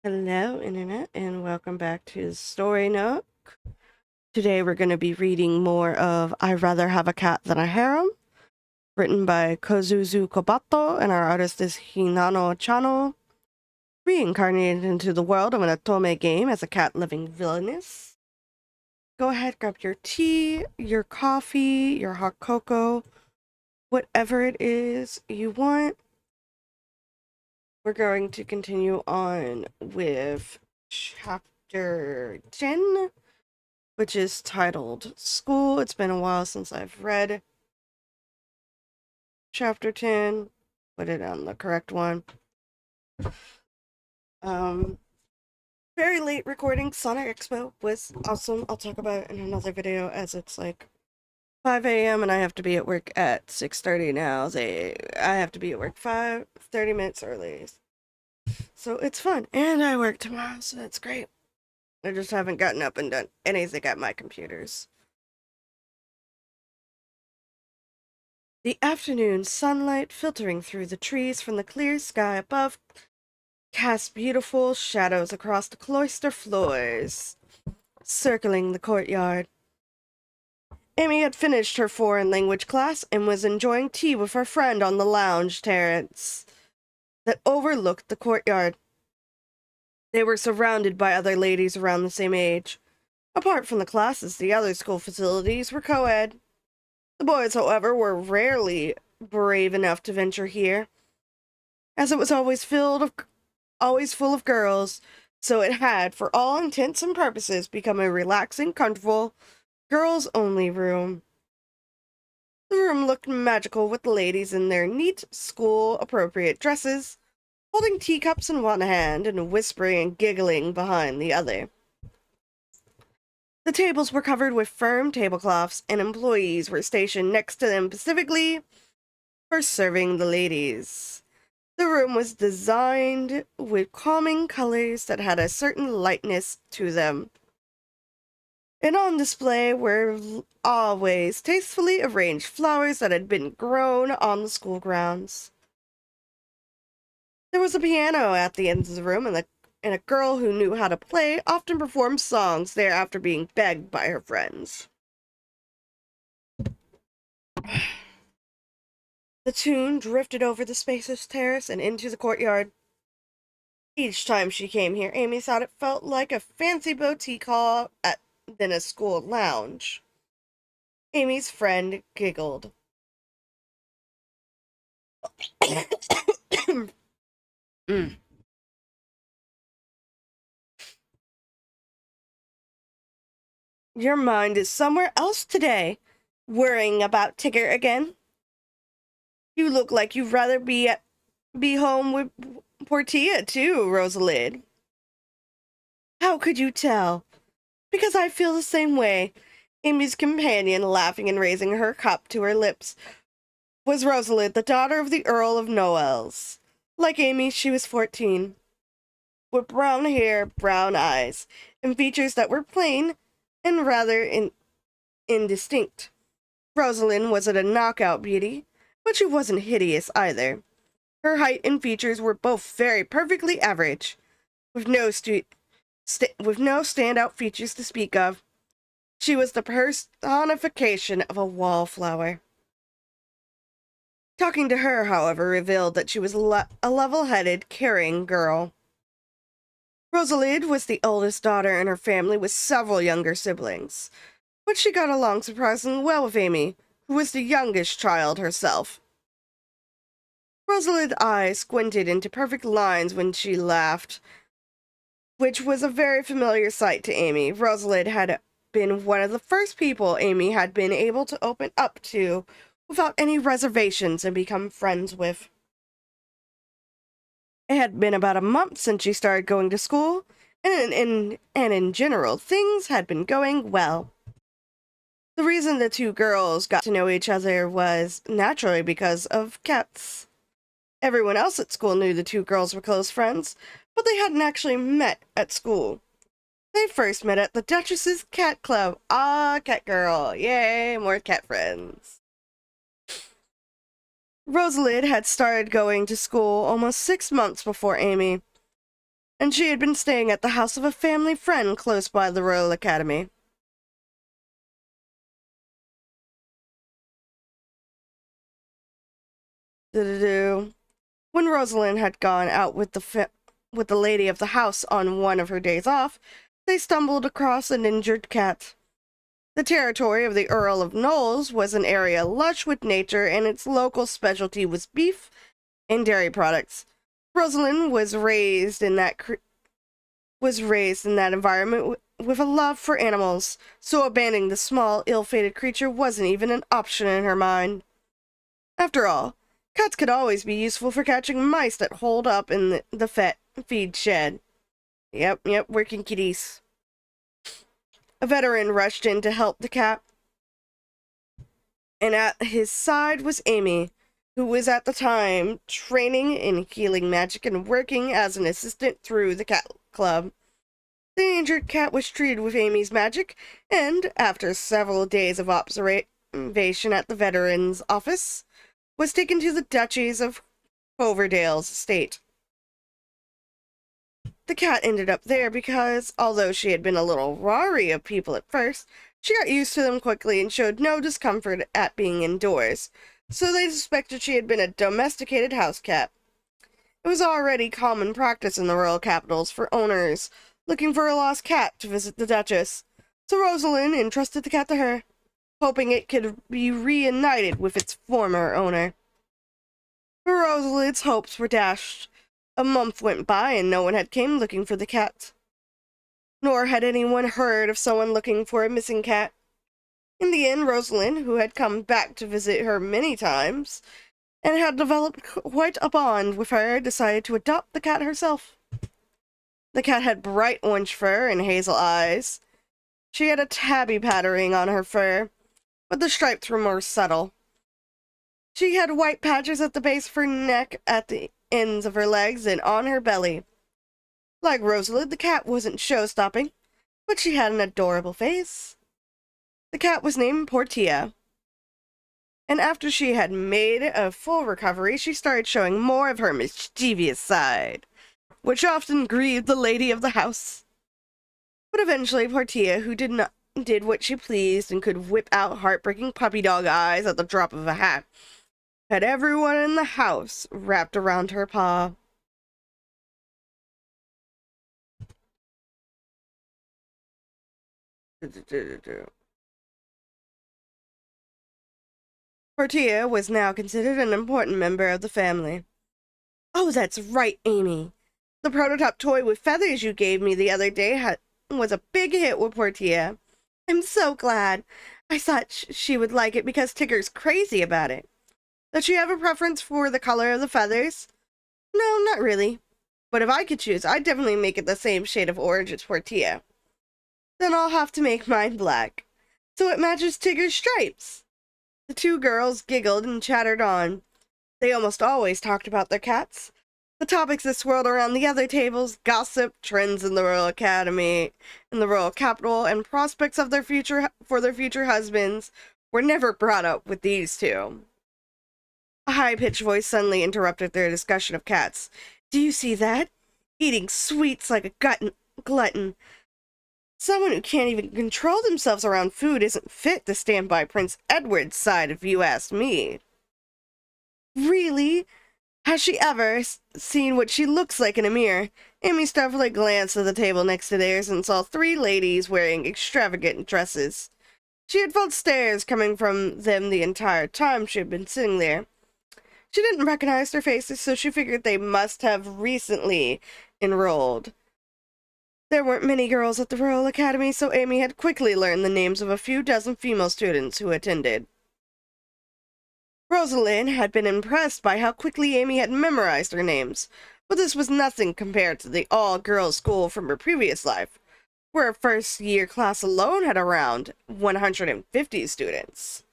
Hello, Internet, and welcome back to Story Nook. Today we're going to be reading more of I'd Rather Have a Cat Than a Harem, written by Kozuzu Kobato, and our artist is Hinano Chano. Reincarnated into the world of an Otome game as a cat living villainous. Go ahead, grab your tea, your coffee, your hot cocoa, whatever it is you want. We're going to continue on with chapter 10. Which is titled School. It's been a while since I've read chapter 10. Put it on the correct one. Very late recording. Sonic Expo was awesome. I'll talk about it in another video as it's like 5 a.m. and I have to be at work at 6:30 now. I have to be at work 30 minutes early. So it's fun. And I work tomorrow, so that's great. I just haven't gotten up and done anything at my computers. The afternoon sunlight filtering through the trees from the clear sky above cast beautiful shadows across the cloister floors, circling the courtyard. Amy had finished her foreign language class and was enjoying tea with her friend on the lounge terrace that overlooked the courtyard. They were surrounded by other ladies around the same age. Apart from the classes, the other school facilities were co-ed. The boys, however, were rarely brave enough to venture here, as it was always full of girls, so it had, for all intents and purposes, become a relaxing, comfortable, girls-only room. The room looked magical with the ladies in their neat, school-appropriate dresses, holding teacups in one hand and whispering and giggling behind the other. The tables were covered with firm tablecloths, and employees were stationed next to them specifically for serving the ladies. The room was designed with calming colors that had a certain lightness to them. And on display were always tastefully arranged flowers that had been grown on the school grounds. There was a piano at the end of the room, and a girl who knew how to play often performed songs there after being begged by her friends. The tune drifted over the spacious terrace and into the courtyard. Each time she came here, Amy thought it felt like a fancy boutique hall than a school lounge. Amy's friend giggled. Mm. Your mind is somewhere else today, worrying about Tigger again. You look like you'd rather be home with Portia too, Rosalind. How could you tell? Because I feel the same way. Amy's companion, laughing and raising her cup to her lips, was Rosalind, the daughter of the Earl of Noailles. Like Amy, she was 14, with brown hair, brown eyes, and features that were plain and rather indistinct. Rosalind wasn't a knockout beauty, but she wasn't hideous either. Her height and features were both very perfectly average, with no standout features to speak of. She was the personification of a wallflower. Talking to her, however, revealed that she was a level-headed, caring girl. Rosalind was the oldest daughter in her family with several younger siblings, but she got along surprisingly well with Amy, who was the youngest child herself. Rosalind's eyes squinted into perfect lines when she laughed, which was a very familiar sight to Amy. Rosalind had been one of the first people Amy had been able to open up to without any reservations and become friends with. It had been about a month since she started going to school, and in general, things had been going well. The reason the two girls got to know each other was naturally because of cats. Everyone else at school knew the two girls were close friends, but they hadn't actually met at school. They first met at the Duchess's Cat Club. Ah, cat girl. Yay, more cat friends. Rosalind had started going to school almost 6 months before Amy. and she had been staying at the house of a family friend close by the Royal Academy. When Rosalind had gone out with the lady of the house on one of her days off, they stumbled across an injured cat. The territory of the Earl of Knowles was an area lush with nature, and its local specialty was beef and dairy products. Rosalind was raised in that environment with a love for animals, so abandoning the small, ill-fated creature wasn't even an option in her mind. After all, cats could always be useful for catching mice that holed up in the feed shed. Yep, working kitties. A veteran rushed in to help the cat, and at his side was Amy, who was at the time training in healing magic and working as an assistant through the cat club. The injured cat was treated with Amy's magic, and after several days of observation at the veteran's office, was taken to the Duchies of Cloverdale's estate. The cat ended up there because, although she had been a little wary of people at first, she got used to them quickly and showed no discomfort at being indoors, so they suspected she had been a domesticated house cat. It was already common practice in the royal capitals for owners looking for a lost cat to visit the Duchess, so Rosalind entrusted the cat to her, hoping it could be reunited with its former owner. But Rosalind's hopes were dashed. A month went by and no one had came looking for the cat. Nor had anyone heard of someone looking for a missing cat. In the end, Rosalind, who had come back to visit her many times, and had developed quite a bond with her, decided to adopt the cat herself. The cat had bright orange fur and hazel eyes. She had a tabby patterning on her fur, but the stripes were more subtle. She had white patches at the base of her neck, at the ends of her legs, and on her belly. Like Rosalind, the cat wasn't show-stopping, but she had an adorable face. The cat was named Portia, and after she had made a full recovery, she started showing more of her mischievous side, which often grieved the lady of the house. But eventually Portia, who did what she pleased and could whip out heartbreaking puppy dog eyes at the drop of a hat, had everyone in the house wrapped around her paw. Portia was now considered an important member of the family. Oh, that's right, Amy. The prototype toy with feathers you gave me the other day was a big hit with Portia. I'm so glad. I thought she would like it because Tigger's crazy about it. Does she have a preference for the color of the feathers? No, not really. But if I could choose, I'd definitely make it the same shade of orange as Portia. Then I'll have to make mine black, so it matches Tigger's stripes. The two girls giggled and chattered on. They almost always talked about their cats. The topics that swirled around the other tables, gossip, trends in the Royal Academy, in the Royal Capital, and prospects of their future husbands, were never brought up with these two. A high-pitched voice suddenly interrupted their discussion of cats. Do you see that? Eating sweets like a glutton. Someone who can't even control themselves around food isn't fit to stand by Prince Edward's side, if you ask me. Really? Has she ever seen what she looks like in a mirror? Amy stealthily glanced at the table next to theirs and saw three ladies wearing extravagant dresses. She had felt stares coming from them the entire time she had been sitting there. She didn't recognize their faces, so she figured they must have recently enrolled. There weren't many girls at the Royal Academy, so Amy had quickly learned the names of a few dozen female students who attended. Rosalind had been impressed by how quickly Amy had memorized their names, but this was nothing compared to the all-girls school from her previous life, where her first-year class alone had around 150 students.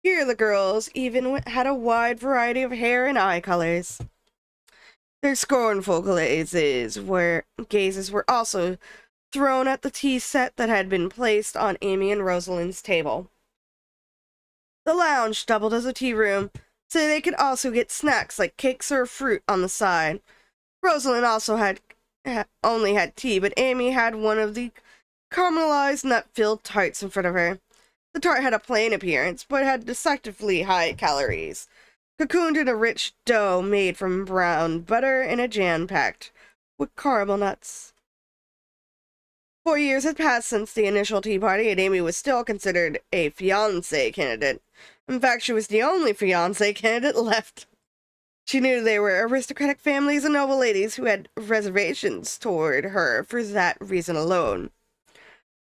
Here the girls even had a wide variety of hair and eye colors. Their scornful gazes were also thrown at the tea set that had been placed on Amy and Rosalind's table. The lounge doubled as a tea room, so they could also get snacks like cakes or fruit on the side. Rosalind also had only had tea, but Amy had one of the caramelized nut-filled tarts in front of her. The tart had a plain appearance, but had deceptively high calories. Cocooned in a rich dough made from brown butter and a jam packed with caramel nuts. 4 years had passed since the initial tea party, and Amy was still considered a fiancé candidate. In fact, she was the only fiancé candidate left. She knew they were aristocratic families and noble ladies who had reservations toward her for that reason alone.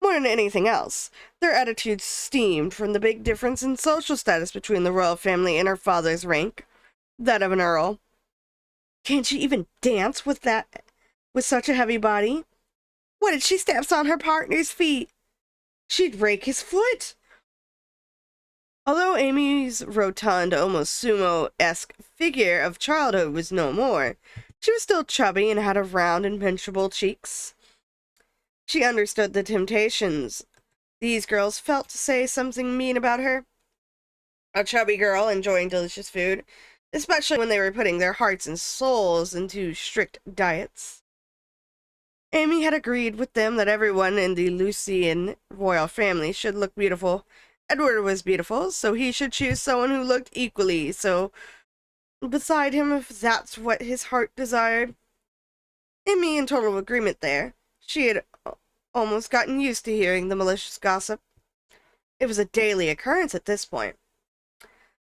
More than anything else, their attitudes stemmed from the big difference in social status between the royal family and her father's rank, that of an earl. Can't she even dance with such a heavy body? What if she steps on her partner's feet? She'd break his foot. Although Amy's rotund, almost sumo-esque figure of childhood was no more, she was still chubby and had a round and pinchable cheeks. She understood the temptations these girls felt to say something mean about her. A chubby girl enjoying delicious food, especially when they were putting their hearts and souls into strict diets. Amy had agreed with them that everyone in the Lucian royal family should look beautiful. Edward was beautiful, so he should choose someone who looked equally so beside him if that's what his heart desired. Amy in total agreement there. She had almost gotten used to hearing the malicious gossip. It was a daily occurrence at this point.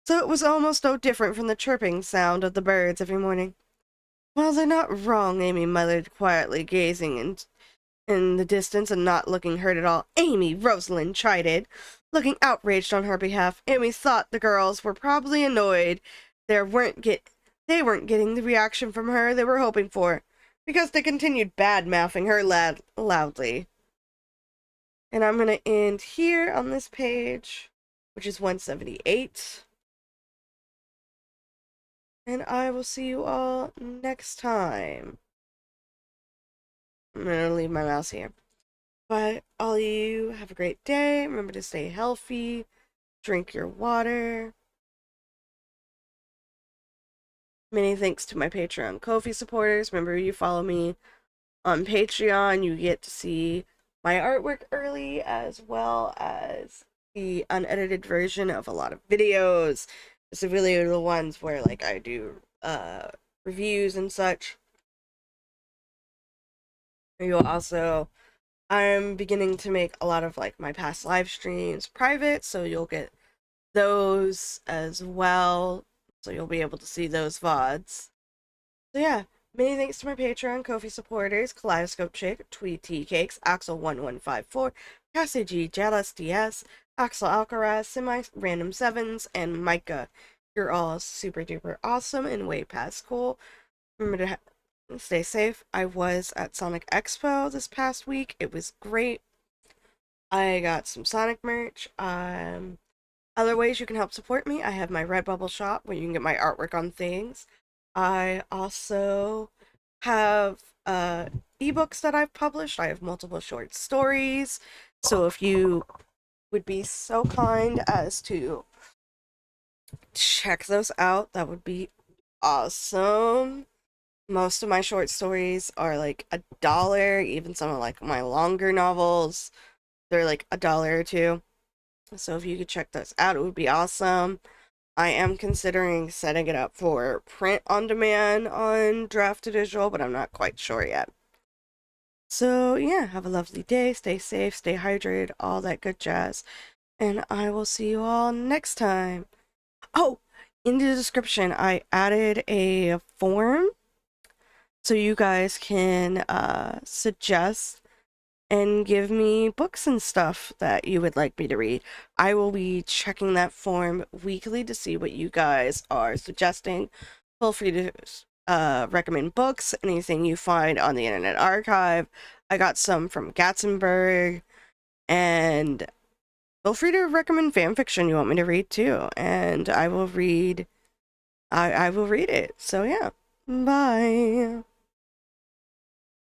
So it was almost no different from the chirping sound of the birds every morning. Well, they're not wrong, Amy muttered quietly, gazing in the distance and not looking hurt at all. Amy, Rosalind chided, looking outraged on her behalf. Amy thought the girls were probably annoyed they weren't getting the reaction from her they were hoping for, because they continued bad-mouthing her loudly. And I'm going to end here on this page, which is 178. And I will see you all next time. I'm going to leave my mouse here. But all of you, have a great day. Remember to stay healthy. Drink your water. Many thanks to my Patreon Ko-fi supporters. Remember, you follow me on Patreon. You get to see my artwork early, as well as the unedited version of a lot of videos. It's really the ones where, like, I do reviews and such. You'll also, I'm beginning to make a lot of, like, my past live streams private, so you'll get those as well. So you'll be able to see those VODs. So yeah, many thanks to my Patreon Ko-fi supporters, Kaleidoscope Chick, Tweet Tea Cakes, Axel1154, Cassie G, Jealous DS, Axel Alcaraz, Semi Random Sevens, and Micah. You're all super duper awesome and way past cool. Remember to stay safe. I was at Sonic Expo this past week. It was great. I got some Sonic merch. Other ways you can help support me, I have my Redbubble shop where you can get my artwork on things. I also have ebooks that I've published. I have multiple short stories. So if you would be so kind as to check those out, that would be awesome. Most of my short stories are like $1, even some of like my longer novels, they're like $1 or $2. So if you could check those out, it would be awesome. I am considering setting it up for print on demand on Draft to Digital, but I'm not quite sure yet. So yeah, have a lovely day, stay safe, stay hydrated, all that good jazz. And I will see you all next time. Oh, in the description, I added a form so you guys can suggest and give me books and stuff that you would like me to read. I will be checking that form weekly to see what you guys are suggesting. Feel free to recommend books, anything you find on the Internet Archive. I got some from Gatzenberg, and feel free to recommend fan fiction you want me to read too, and I will read. I will read it. So yeah, bye.